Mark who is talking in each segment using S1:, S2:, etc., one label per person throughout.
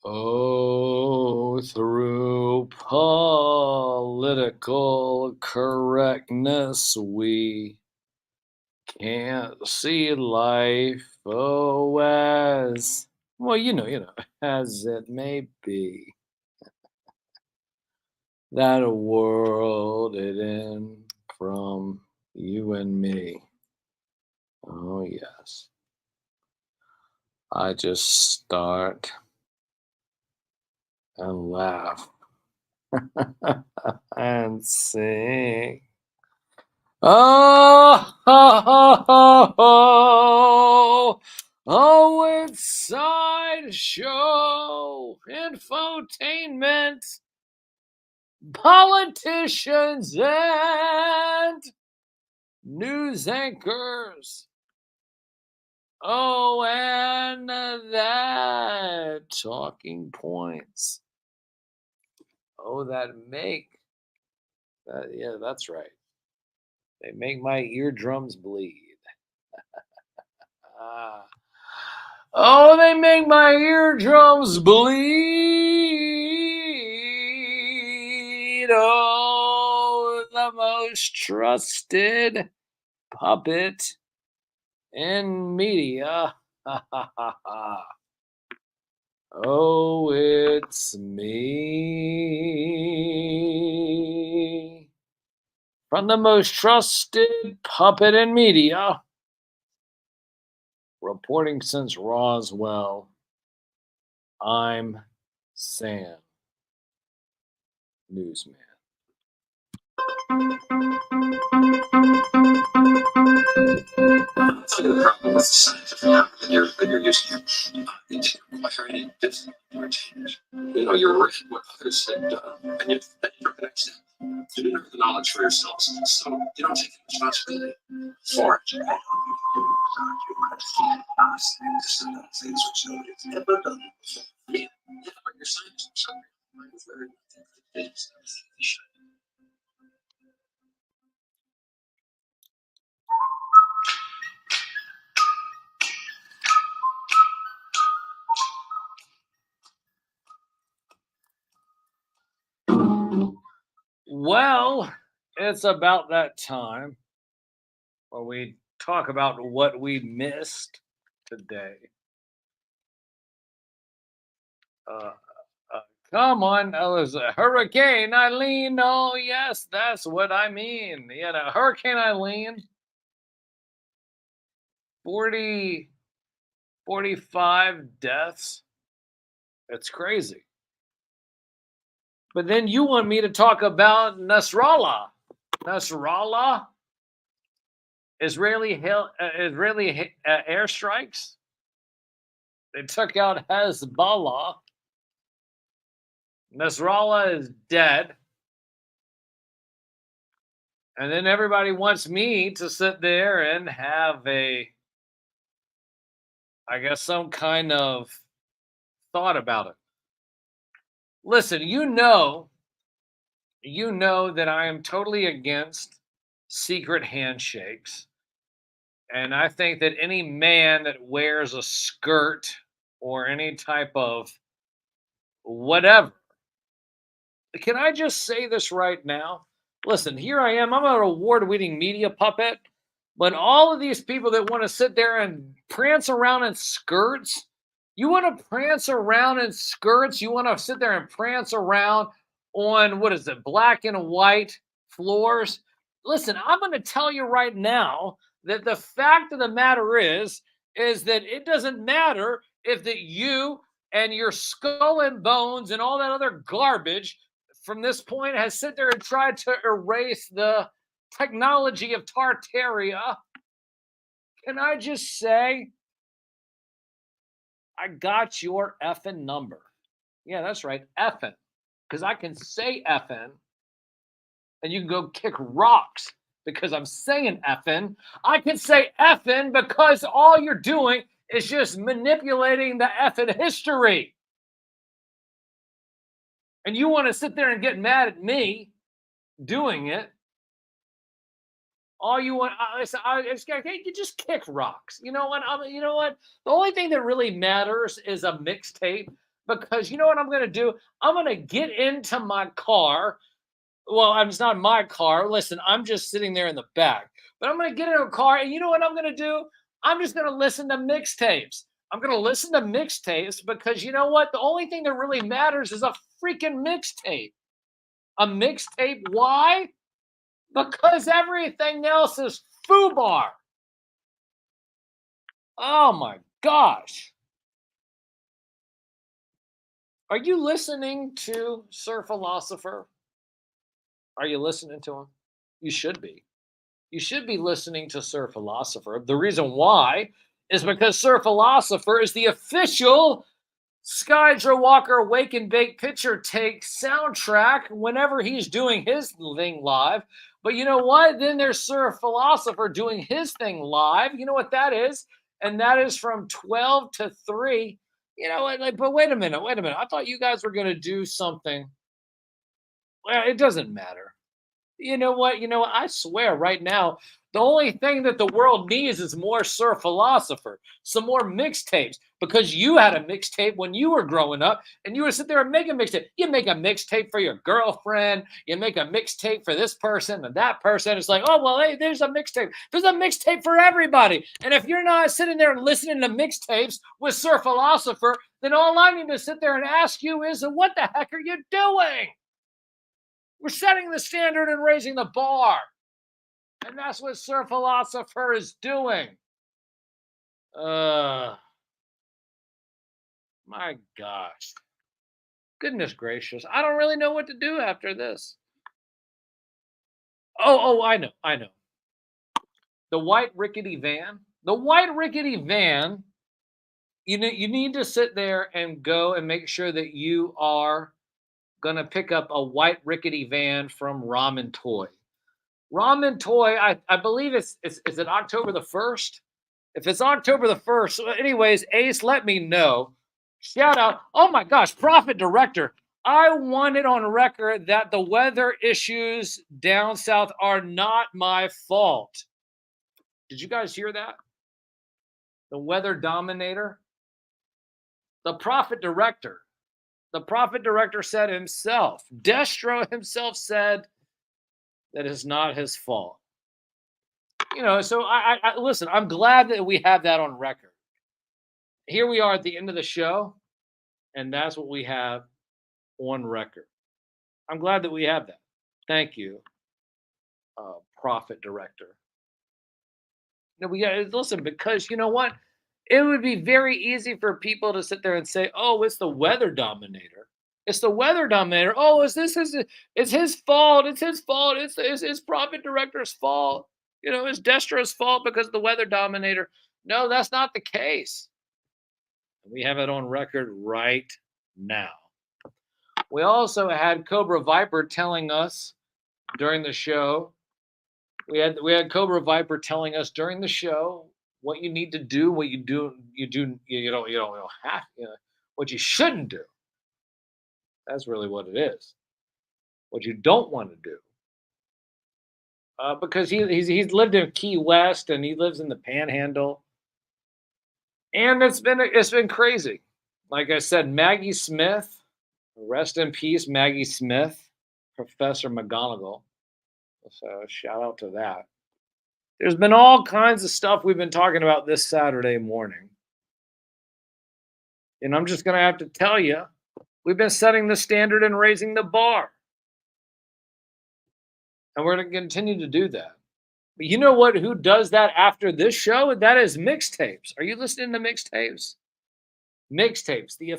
S1: Oh, through political correctness, we can't see life as well, as it may be. That a world hidden from you and me. Oh, yes. I just start and laugh and sing. Oh, oh, oh, oh, oh, it's sideshow, infotainment, politicians, and news anchors. Oh, and that talking points. Oh, yeah, that's right. They make my eardrums bleed. Ah. Oh, they make my eardrums bleed. Oh, the most trusted puppet in media. Oh, it's me. From the most trusted puppet in media, reporting since Roswell, I'm Sam, newsman.
S2: So the problem with scientific method that you're using into acquiring different change. You're working what others had done, and you recognize that. You didn't have the knowledge for yourselves, so you don't take the responsibility for it. Things which nobody's ever done before. Yeah, but you're scientists, so you're very things that they should.
S1: Well, it's about that time where we talk about what we missed today. Uh, uh, Come on, that was a Hurricane Eileen. Oh, yes, that's what I mean. Hurricane Eileen, 40, 45 deaths. It's crazy. But then you want me to talk about Nasrallah. Nasrallah, Israeli airstrikes. They took out Hezbollah. Nasrallah is dead. And then everybody wants me to sit there and have some kind of thought about it. Listen, you know that I am totally against secret handshakes. And I think that any man that wears a skirt or any type of whatever, can I just say this right now? Listen, here I am. I'm an award winning media puppet. But all of these people that want to sit there and prance around in skirts, you want to prance around in skirts, you want to sit there and prance around on what is it, black and white floors. Listen, I'm going to tell you right now that the fact of the matter is that it doesn't matter if that you and your skull and bones and all that other garbage from this point has sit there and tried to erase the technology of Tartaria. Can I just say, I got your effing number. Yeah, that's right, effing. Because I can say effing and you can go kick rocks because I'm saying effing. I can say effing because all you're doing is just manipulating the effing history. And you want to sit there and get mad at me doing it. All you want, listen, you just kick rocks. You know what? You know what? The only thing that really matters is a mixtape because you know what I'm going to do? I'm going to get into my car. Well, it's not my car. Listen, I'm just sitting there in the back, but I'm going to get in a car, and you know what I'm going to do? I'm just going to listen to mixtapes. I'm going to listen to mixtapes because you know what? The only thing that really matters is a freaking mixtape. A mixtape. Why? Because everything else is foobar. Oh my gosh. Are you listening to Sir Philosopher? Are you listening to him? You should be. You should be listening to Sir Philosopher. The reason why is because Sir Philosopher is the official Skydra Walker Wake and Bake Picture Take soundtrack whenever he's doing his thing live. But you know what? Then there's Sir Philosopher doing his thing live. You know what that is? And that is from 12 to 3. You know what? Like, but wait a minute, wait a minute. I thought you guys were going to do something. Well, it doesn't matter. You know what? You know what? I swear right now, the only thing that the world needs is more Sir Philosopher, some more mixtapes. Because you had a mixtape when you were growing up, and you would sit there and make a mixtape. You make a mixtape for your girlfriend. You make a mixtape for this person and that person. It's like, oh well, hey, there's a mixtape. There's a mixtape for everybody. And if you're not sitting there and listening to mixtapes with Sir Philosopher, then all I need to sit there and ask you is, what the heck are you doing? We're setting the standard and raising the bar. And that's what Sir Philosopher is doing. My gosh. Goodness gracious. I don't really know what to do after this. Oh, I know. I know. The white rickety van. The white rickety van. You need to sit there and go and make sure that you are going to pick up a white rickety van from Ramen Toy. Ramen Toy, I believe it's is it October the 1st? If it's October the 1st, so anyways, Ace, let me know. Shout out. Oh my gosh, Profit Director. I want it on record that the weather issues down south are not my fault. Did you guys hear that? The weather dominator, the Profit Director. The Profit Director said himself, Destro himself said that it's not his fault. You know, so I listen, I'm glad that we have that on record. Here we are at the end of the show, and that's what we have on record. I'm glad that we have that. Thank you, Profit Director. No, we got to listen because you know what? It would be very easy for people to sit there and say, "Oh, it's the weather dominator. It's the weather dominator. Oh, is this his? It's his fault. It's his fault. It's Profit Director's fault. You know, it's Destro's fault because of the weather dominator." No, that's not the case. We have it on record right now. We also had Cobra Viper telling us during the show. We had Cobra Viper telling us during the show what you need to do, what you don't have, what you shouldn't do. That's really what it is. What you don't want to do, because he's lived in Key West and he lives in the Panhandle, and it's been crazy. Like I said, Maggie Smith, rest in peace, Maggie Smith, Professor McGonagall. So shout out to that. There's been all kinds of stuff we've been talking about this Saturday morning. And I'm just going to have to tell you, we've been setting the standard and raising the bar. And we're going to continue to do that. But you know what? Who does that after this show? That is mixtapes. Are you listening to mixtapes? Mixtapes, the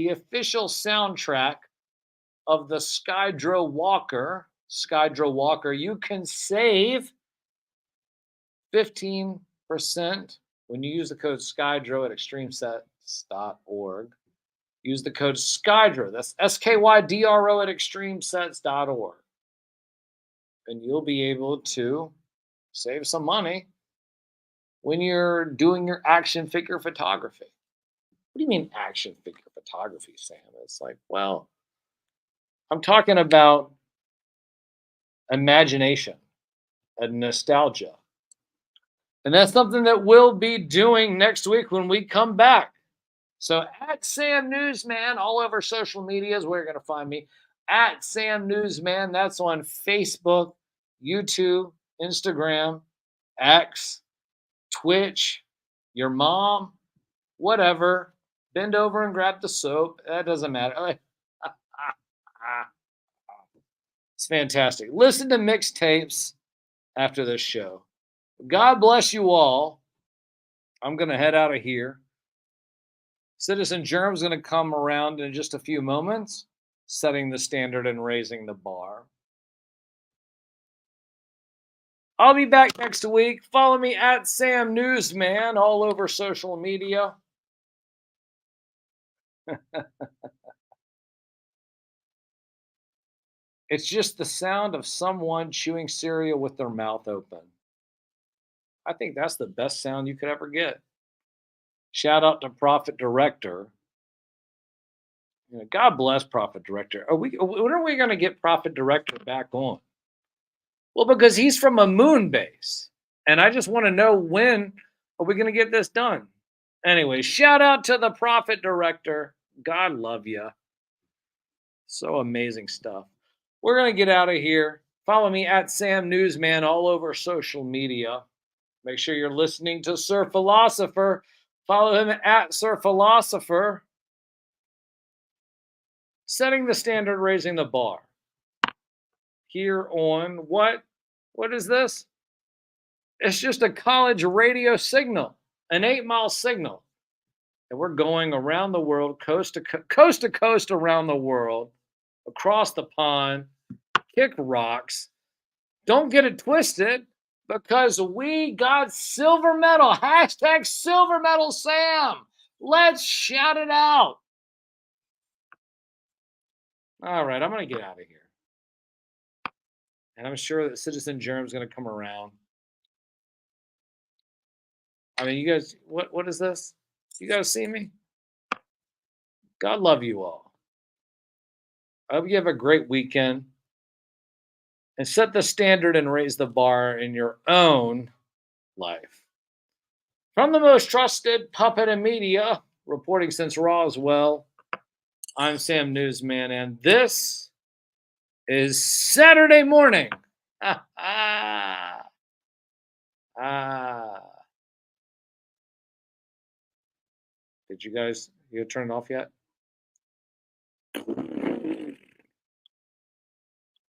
S1: official soundtrack of the Skydro Walker. Skydro Walker, you can save 15% when you use the code SKYDRO at extremesets.org. Use the code SKYDRO, that's SKYDRO at extremesets.org. And you'll be able to save some money when you're doing your action figure photography. What do you mean action figure photography, Sam? It's like, well, I'm talking about imagination. and nostalgia. And that's something that we'll be doing next week when we come back. So at Sam Newsman, all over social media is where you're going to find me. At Sam Newsman, that's on Facebook, YouTube, Instagram, X, Twitch, your mom, whatever. Bend over and grab the soap. That doesn't matter. It's fantastic. Listen to mixtapes after this show. God bless you all. I'm going to head out of here. Citizen Germ's going to come around in just a few moments, setting the standard and raising the bar. I'll be back next week. Follow me at Sam Newsman all over social media. It's just the sound of someone chewing cereal with their mouth open. I think that's the best sound you could ever get. Shout out to Prophet Director. God bless Prophet Director. When are we going to get Prophet Director back on? Well, because he's from a moon base. And I just want to know, when are we going to get this done? Anyway, shout out to the Prophet Director. God love you. So amazing stuff. We're going to get out of here. Follow me at Sam Newsman all over social media. Make sure you're listening to Sir Philosopher. Follow him at Sir Philosopher. Setting the standard, raising the bar. Here on what? What is this? It's just a college radio signal, an 8-mile signal. And we're going around the world, coast to coast around the world, across the pond, kick rocks. Don't get it twisted, because we got silver medal. Hashtag silver medal Sam. Let's shout it out. All right, I'm going to get out of here. And I'm sure that Citizen Germ's going to come around. I mean, you guys, what is this? You guys see me? God love you all. I hope you have a great weekend. And set the standard and raise the bar in your own life. From the most trusted puppet in media, reporting since Roswell, I'm Sam Newsman, and this is Saturday morning. Did you guys turn it off yet?